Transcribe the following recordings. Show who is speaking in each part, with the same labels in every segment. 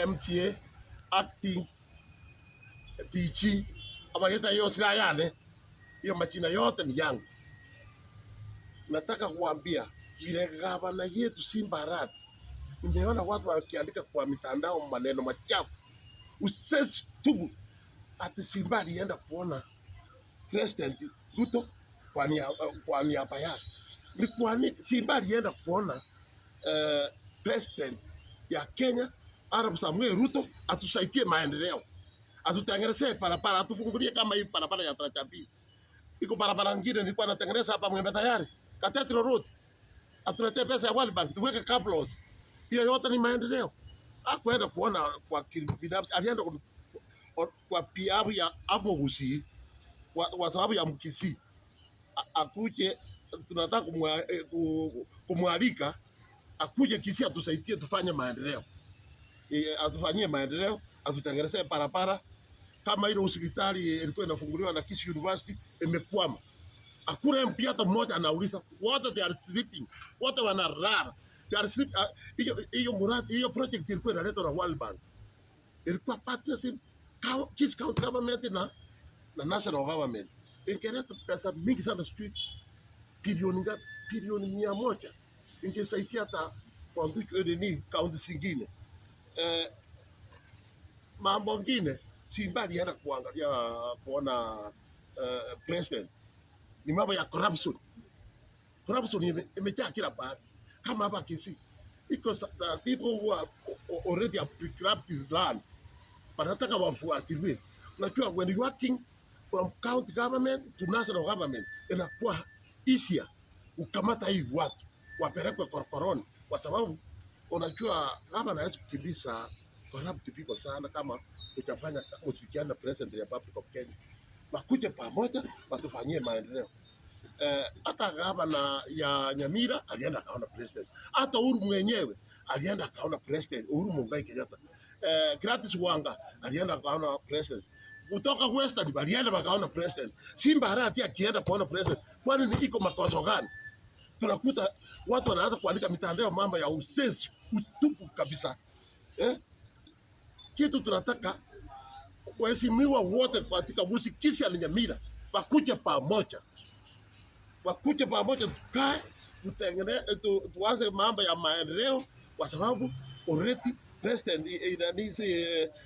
Speaker 1: MCA, acting PG, amaleta hiyo silaha yane, hiyo majina yote ni yangu. Nataka kuambia vile gavana yetu Simba Arati, nimeona watu wakiandika kwa mitandao maneno machafu. Usesi tubu ati Simba alienda kuona President Ruto kwa niaba yake. Ni kwa nini Simba alienda kuona President ya Kenya Arap Samuel Ruto atusaidie maendeleo, atutengenezee barabara, atufungulie kama hii barabara ya Tarachapi. Iko barabara nyingine nilikuwa natengeneza hapa Mwembe tayari, Cathedral Road, atuletee pesa ya World Bank tuweke cabros. Hiyo yote ni maendeleo. Hakuenda kuona kwa binafsi, alienda kwa piabu ya Amogusi kwa sababu ya Mkisi. Akuje, tunataka kumwalika akuje Kisii atusaidie tufanye maendeleo. Atufanyie maendeleo, atutengenezee barabara. Kama ile hospitali ilikuwa inafunguliwa na Kisii University imekwama. Hakuna MP hata mmoja anauliza. Wote they are sleeping. Wote wanalala. They are sleeping. Hiyo muradi, hiyo project ilikuwa inaletwa na World Bank. Ilikuwa partnership Kisii County Government na National Government. Ingeleta pesa mingi sana, sijui bilioni 100. Ingesaidia hata kwa nini kaunti zingine. Mambo mengine Simba alienda kuangalia kuona president. Ni mambo ya corruption. Corruption imejaa kila pahali. Kama hapa Kisii, because the people who are already bankrupt land wanataka wafuatiliwe. Unajua, when you working from county government to national government, inakuwa easier ukamata hii watu wapelekwe korokoroni, kwa sababu unajua kama naweza kukibisa corrupt people sana kama utafanya ushirikiano na President Republic of Kenya. Wakuje pamoja watufanyie maendeleo. Hata gavana ya Nyamira alienda akaona president. Hata Uhuru mwenyewe alienda akaona president, Uhuru Muigai Kenyatta. Gladys Wanga alienda akaona president. Kutoka Western alienda akaona president. Simba Arati akienda kuona president. Kwani ni iko makosa gani? Tunakuta watu wanaanza kuandika mitandao mambo ya usesi, utupu kabisa. Kitu tunataka waheshimiwa wote katika Kisii na Nyamira wakuje pamoja. Wakuje pamoja, tukae tutengeneze, tuanze mambo ya maendeleo, kwa sababu already president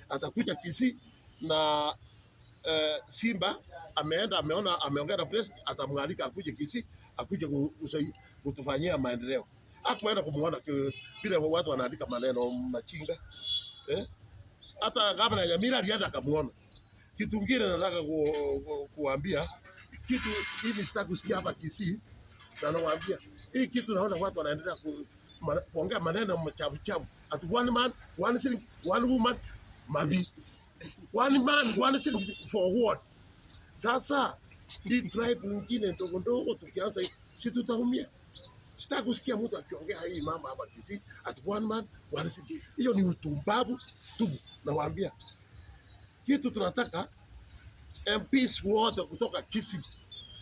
Speaker 1: atakuja Kisii na Simba ameongea na president, atamwalika akuje Kisii, akuje kutufanyia maendeleo. Hakuenda kumuona vile watu wanaandika maneno machinga. Hata gavana ya Nyamira alienda akamuona. Kitu kingine nataka kuambia, kitu hivi sitaki kusikia hapa Kisii, na nawaambia hii kitu, naona watu wanaendelea kuongea maneno machafu chafu. At one man, one shilling, one woman, maybe. One man, one shilling for what? Sasa hii tribe nyingine ndogo ndogo tukianza si tutaumia. Sitaki kusikia mtu akiongea hii mama hapa Kisii at one man, one shilling. Hiyo ni utumbabu tubu. Nawaambia kitu tunataka MPs wote kutoka Kisii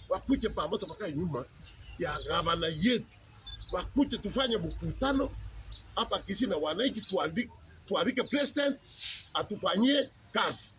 Speaker 1: wakuje pamoja, wakae nyuma ya gavana yetu, wakuje tufanye mkutano hapa Kisii na wananchi, tuandike president atufanyie kazi.